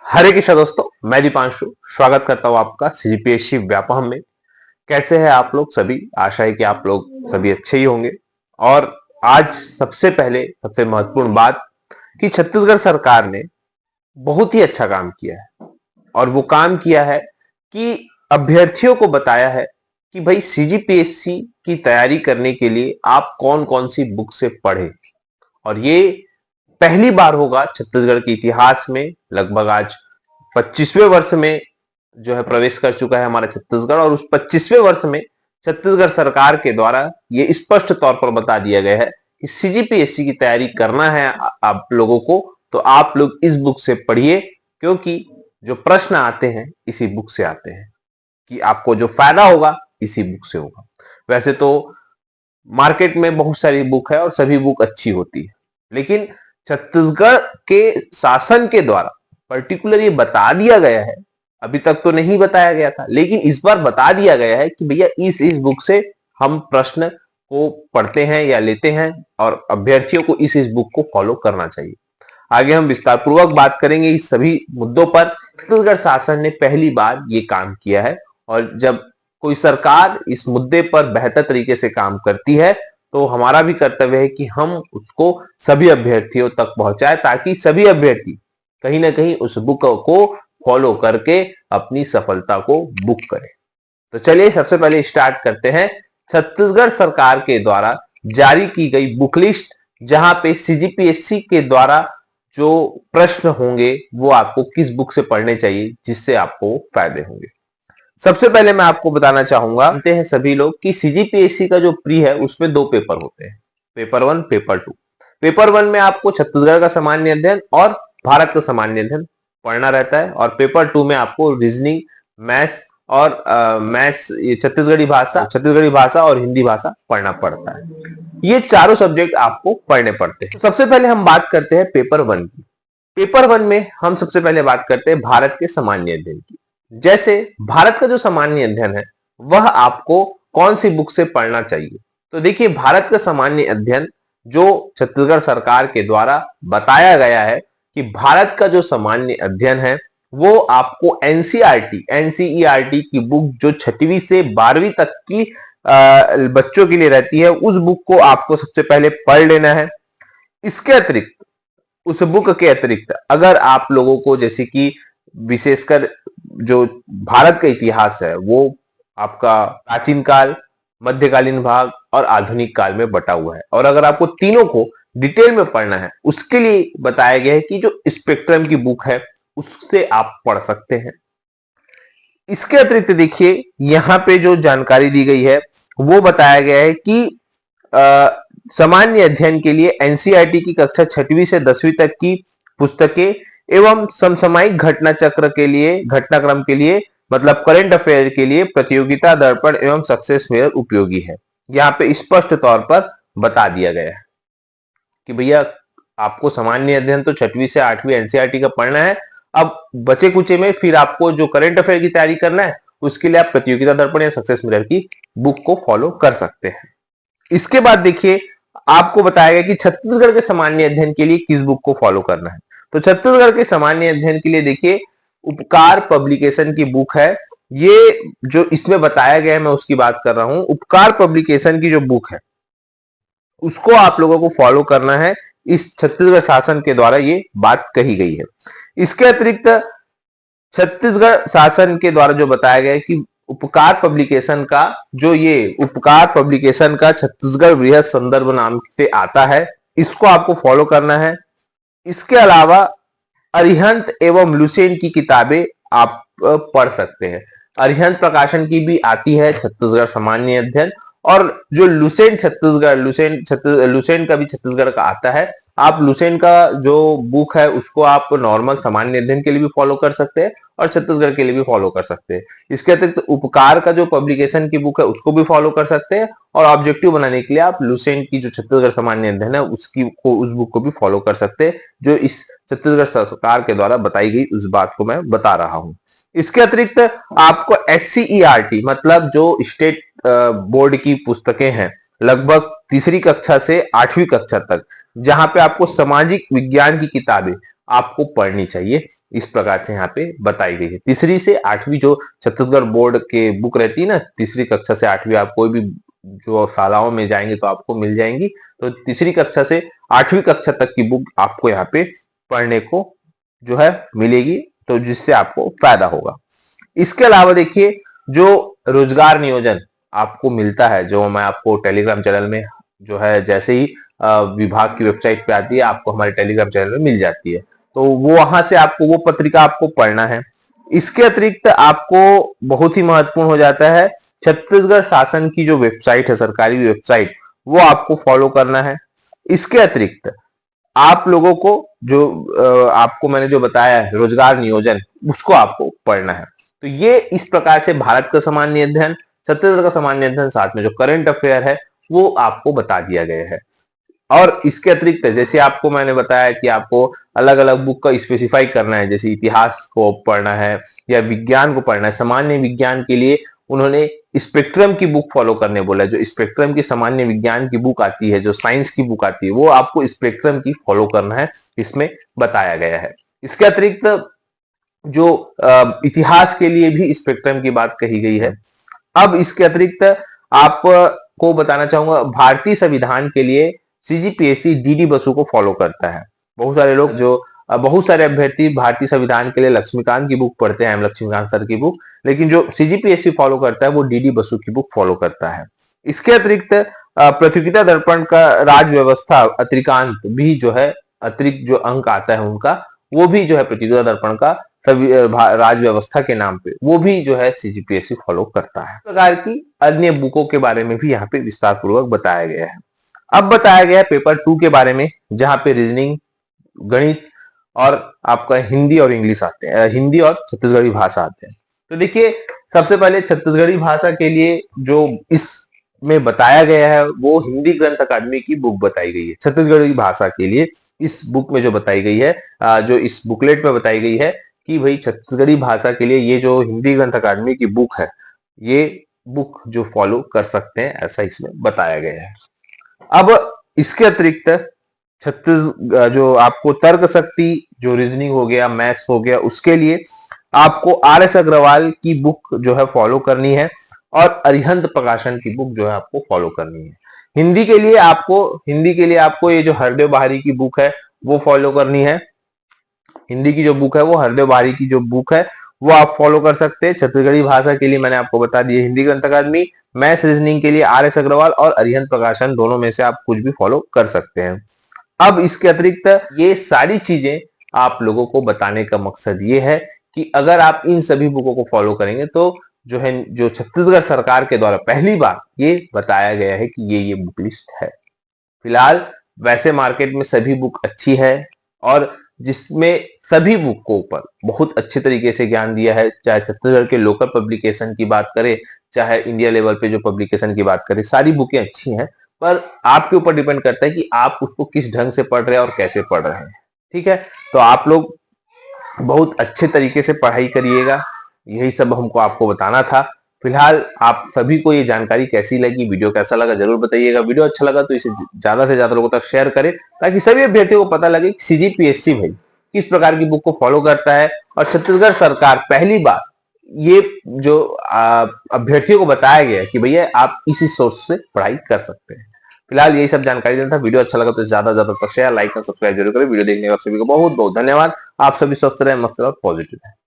हरे कृष्णा दोस्तों, मैं दीपांशु स्वागत करता हूं आपका सीजीपीएससी व्यापम में। कैसे हैं आप लोग सभी? आशा है कि आप लोग सभी अच्छे ही होंगे। और आज सबसे पहले सबसे महत्वपूर्ण बात कि छत्तीसगढ़ सरकार ने बहुत ही अच्छा काम किया है। और वो काम किया है कि अभ्यर्थियों को बताया है कि भाई सीजीपीएससी की तैयारी करने के लिए आप कौन कौन सी बुक से पढ़े। और ये पहली बार होगा छत्तीसगढ़ के इतिहास में, लगभग आज 25वें वर्ष में जो है प्रवेश कर चुका है हमारा छत्तीसगढ़। और उस 25वें वर्ष में छत्तीसगढ़ सरकार के द्वारा ये स्पष्ट तौर पर बता दिया गया है कि सीजीपीएससी की तैयारी करना है आप लोगों को, तो आप लोग इस बुक से पढ़िए, क्योंकि जो प्रश्न आते हैं इसी बुक से आते हैं, कि आपको जो फायदा होगा इसी बुक से होगा। वैसे तो मार्केट में बहुत सारी बुक है और सभी बुक अच्छी होती है, लेकिन छत्तीसगढ़ के शासन के द्वारा पर्टिकुलर ये बता दिया गया है। अभी तक तो नहीं बताया गया था, लेकिन इस बार बता दिया गया है कि भैया इस बुक से हम प्रश्न को पढ़ते हैं या लेते हैं, और अभ्यर्थियों को इस बुक को फॉलो करना चाहिए। आगे हम विस्तार पूर्वक बात करेंगे इस सभी मुद्दों पर। छत्तीसगढ़ शासन ने पहली बार ये काम किया है, और जब कोई सरकार इस मुद्दे पर बेहतर तरीके से काम करती है तो हमारा भी कर्तव्य है कि हम उसको सभी अभ्यर्थियों तक पहुंचाए, ताकि सभी अभ्यर्थी कहीं ना कहीं उस बुक को फॉलो करके अपनी सफलता को बुक करें। तो चलिए सबसे पहले स्टार्ट करते हैं छत्तीसगढ़ सरकार के द्वारा जारी की गई बुक लिस्ट, जहां पे सीजीपीएससी के द्वारा जो प्रश्न होंगे वो आपको किस बुक से पढ़ने चाहिए, जिससे आपको फायदे होंगे। सबसे पहले मैं आपको बताना चाहूंगा, जानते हैं सभी लोग कि सीजीपीएससी का जो प्री है उसमें दो पेपर होते हैं, पेपर 1 पेपर 2। पेपर 1 में आपको छत्तीसगढ़ का सामान्य अध्ययन और भारत का सामान्य अध्ययन पढ़ना रहता है, और पेपर 2 में आपको रीजनिंग, मैथ्स और मैथ्स, ये छत्तीसगढ़ी भाषा और हिंदी भाषा पढ़ना पड़ता है। ये चारों सब्जेक्ट आपको पढ़ने पड़ते हैं। सबसे पहले हम बात करते हैं पेपर 1 की। पेपर 1 में हम सबसे पहले बात करते हैं भारत के सामान्य अध्ययन की। जैसे भारत का जो सामान्य अध्ययन है वह आपको कौन सी बुक से पढ़ना चाहिए। तो देखिए, भारत का सामान्य अध्ययन जो छत्तीसगढ़ सरकार के द्वारा बताया गया है कि भारत का जो सामान्य अध्ययन है वो आपको एनसीईआरटी की बुक जो 6वीं से 12वीं तक की बच्चों के लिए रहती है, उस बुक को आपको सबसे पहले पढ़ लेना है। इसके अतिरिक्त, उस बुक के अतिरिक्त अगर आप लोगों को, जैसे कि विशेषकर जो भारत का इतिहास है वो आपका प्राचीन काल, मध्यकालीन भाग और आधुनिक काल में बटा हुआ है, और अगर आपको तीनों को डिटेल में पढ़ना है उसके लिए बताया गया है कि जो स्पेक्ट्रम की बुक है उससे आप पढ़ सकते हैं। इसके अतिरिक्त देखिए, यहाँ पे जो जानकारी दी गई है वो बताया गया है कि सामान्य अध्ययन के लिए एनसीईआरटी की कक्षा 6वीं से 10वीं तक की पुस्तकें एवं समसामयिक घटनाक्रम के लिए मतलब करंट अफेयर के लिए प्रतियोगिता दर्पण एवं सक्सेस फेयर उपयोगी है। यहाँ पे स्पष्ट तौर पर बता दिया गया है कि भैया आपको सामान्य अध्ययन तो 6वीं से 8वीं एनसीईआरटी का पढ़ना है। अब बचे कुचे में फिर आपको जो करंट अफेयर की तैयारी करना है उसके लिए आप प्रतियोगिता दर्पण या सक्सेस मिरर की बुक को फॉलो कर सकते हैं। इसके बाद देखिए, आपको बताया गया कि छत्तीसगढ़ के सामान्य अध्ययन के लिए किस बुक को फॉलो करना है। तो छत्तीसगढ़ के सामान्य अध्ययन के लिए देखिए, उपकार पब्लिकेशन की बुक है। ये जो इसमें बताया गया है मैं उसकी बात कर रहा हूं। उपकार पब्लिकेशन की जो बुक है उसको आप लोगों को फॉलो करना है। इस छत्तीसगढ़ शासन के द्वारा ये बात कही गई है। इसके अतिरिक्त छत्तीसगढ़ शासन के द्वारा जो बताया गया है कि उपकार पब्लिकेशन का छत्तीसगढ़ बृहद संदर्भ नाम से आता है, इसको आपको फॉलो करना है। इसके अलावा अरिहंत एवं लुसेंट की किताबें आप पढ़ सकते हैं। अरिहंत प्रकाशन की भी आती है छत्तीसगढ़ सामान्य अध्ययन, और जो लुसेंट का भी छत्तीसगढ़ का आता है। आप लुसेंट का जो बुक है उसको आप नॉर्मल सामान्य अध्ययन के लिए भी फॉलो कर सकते हैं और छत्तीसगढ़ के लिए भी फॉलो कर सकते हैं। इसके अतिरिक्त उपकार का जो पब्लिकेशन की बुक है उसको भी फॉलो कर सकते हैं, और ऑब्जेक्टिव बनाने के लिए आप लुसेंट की जो छत्तीसगढ़ सामान्य अध्ययन है उस बुक को भी फॉलो कर सकते हैं, जो इस छत्तीसगढ़ सरकार के द्वारा बताई गई उस बात को मैं बता रहा हूं। इसके अतिरिक्त आपको एससीईआरटी मतलब जो स्टेट बोर्ड की पुस्तकें हैं, लगभग 3री कक्षा से 8वीं कक्षा तक, जहां पे आपको सामाजिक विज्ञान की किताबें आपको पढ़नी चाहिए, इस प्रकार से यहाँ पे बताई गई है। तीसरी से आठवीं जो छत्तीसगढ़ बोर्ड के बुक रहती है ना, तीसरी कक्षा से आठवीं आप कोई भी जो शालाओं में जाएंगे तो आपको मिल जाएंगी। तो तीसरी कक्षा से आठवीं कक्षा तक की बुक आपको यहाँ पे पढ़ने को जो है मिलेगी, तो जिससे आपको फायदा होगा। इसके अलावा देखिए, जो रोजगार नियोजन आपको मिलता है, जो मैं आपको टेलीग्राम चैनल में जो है जैसे ही विभाग की वेबसाइट पे आती है आपको हमारे टेलीग्राम चैनल में मिल जाती है, तो वो वहां से आपको वो पत्रिका आपको पढ़ना है। इसके अतिरिक्त आपको बहुत ही महत्वपूर्ण हो जाता है छत्तीसगढ़ शासन की जो वेबसाइट है, सरकारी वेबसाइट, वो आपको फॉलो करना है। इसके अतिरिक्त आप लोगों को जो आपको मैंने जो बताया है रोजगार नियोजन, उसको आपको पढ़ना है। तो ये इस प्रकार से भारत का सामान्य अध्ययन, छत्तीसगढ़ का सामान्य अध्ययन, साथ में जो करंट अफेयर है वो आपको बता दिया गया है। और इसके अतिरिक्त जैसे आपको मैंने बताया कि आपको अलग अलग बुक का स्पेसिफाई करना है, जैसे इतिहास को पढ़ना है या विज्ञान को पढ़ना है। सामान्य विज्ञान के लिए उन्होंने स्पेक्ट्रम की बुक फॉलो करने बोला है। जो स्पेक्ट्रम की सामान्य विज्ञान की बुक आती है, जो साइंस की बुक आती है, वो आपको स्पेक्ट्रम की फॉलो करना है, इसमें बताया गया है। इसके अतिरिक्त जो इतिहास के लिए भी स्पेक्ट्रम की बात कही गई है। अब इसके अतिरिक्त आपको बताना चाहूंगा, भारतीय संविधान के लिए सीजीपीएससी डीडी बसु को फॉलो करता है। बहुत सारे लोग जो बहुत सारे अभ्यर्थी भारतीय संविधान के लिए लक्ष्मीकांत की बुक पढ़ते हैं, लक्ष्मीकांत सर की बुक, लेकिन जो सीजीपीएससी फॉलो करता है वो डीडी बसु की बुक फॉलो करता है। इसके अतिरिक्त प्रतियोगिता दर्पण का राज व्यवस्था अतिरिकांत भी जो है, अतिरिक्त जो अंक आता है उनका, वो भी जो है प्रतियोगिता दर्पण का राज व्यवस्था के नाम पे वो भी जो है सीजीपीएससी फॉलो करता है। इस प्रकार की अन्य बुकों के बारे में भी यहाँ पे विस्तार पूर्वक बताया गया है। अब बताया गया है पेपर 2 के बारे में, जहां पे रीजनिंग, गणित और आपका हिंदी और इंग्लिश आते हैं, हिंदी और छत्तीसगढ़ी भाषा आते हैं। तो देखिए, सबसे पहले छत्तीसगढ़ी भाषा के लिए जो इस में बताया गया है वो हिंदी ग्रंथ अकादमी की बुक बताई गई है। छत्तीसगढ़ी भाषा के लिए इस बुक में जो बताई गई है, जो इस बुकलेट में बताई गई है कि भाई छत्तीसगढ़ी भाषा के लिए ये जो हिंदी ग्रंथ अकादमी की बुक है, ये बुक जो फॉलो कर सकते हैं, ऐसा इसमें बताया गया है। अब इसके अतिरिक्त छत्तीस जो आपको तर्क शक्ति, जो रीजनिंग हो गया, मैथ्स हो गया, उसके लिए आपको आर.एस. अग्रवाल की बुक जो है फॉलो करनी है और अरिहंत प्रकाशन की बुक जो है आपको फॉलो करनी है। हिंदी के लिए आपको ये जो हरदेव बहारी की बुक है वो फॉलो करनी है। हिंदी की जो बुक है वो हरदेव बहारी की जो बुक है वो आप फॉलो कर सकते हैं। छत्तीसगढ़ी भाषा के लिए मैंने आपको बता दिया हिंदी ग्रंथ अकादमी, मैथ्स रीजनिंग के लिए आर.एस. अग्रवाल और अरिहंत प्रकाशन, दोनों में से आप कुछ भी फॉलो कर सकते हैं। अब इसके अतिरिक्त ये सारी चीजें आप लोगों को बताने का मकसद ये है कि अगर आप इन सभी बुकों को फॉलो करेंगे तो जो है, जो छत्तीसगढ़ सरकार के द्वारा पहली बार ये बताया गया है कि ये बुक लिस्ट है। फिलहाल वैसे मार्केट में सभी बुक अच्छी है और जिसमें सभी बुक को ऊपर बहुत अच्छे तरीके से ज्ञान दिया है, चाहे छत्तीसगढ़ के लोकल पब्लिकेशन की बात करें, चाहे इंडिया लेवल पे जो पब्लिकेशन की बात करें, सारी बुकें अच्छी हैं। पर आपके ऊपर डिपेंड करता है कि आप उसको किस ढंग से पढ़ रहे हैं और कैसे पढ़ रहे हैं। ठीक है, तो आप लोग बहुत अच्छे तरीके से पढ़ाई करिएगा, यही सब हमको आपको बताना था। फिलहाल आप सभी को ये जानकारी कैसी लगी, वीडियो कैसा लगा, जरूर बताइएगा। वीडियो अच्छा लगा तो इसे ज्यादा से ज्यादा लोगों तक शेयर करें, ताकि सभी अभ्यर्थियों को पता लगे कि सीजीपीएससी भाई किस प्रकार की बुक को फॉलो करता है और छत्तीसगढ़ सरकार पहली बार ये जो अभ्यर्थियों को बताया गया कि भैया आप इसी सोर्स से पढ़ाई कर सकते हैं। फिलहाल यही सब जानकारी देना था। वीडियो अच्छा लगा तो ज्यादा शेयर, लाइक और सब्सक्राइब जरूर करें। वीडियो देखने का सभी को बहुत बहुत धन्यवाद। आप सभी स्वस्थ रहे, मस्त रहे और पॉजिटिव रहे।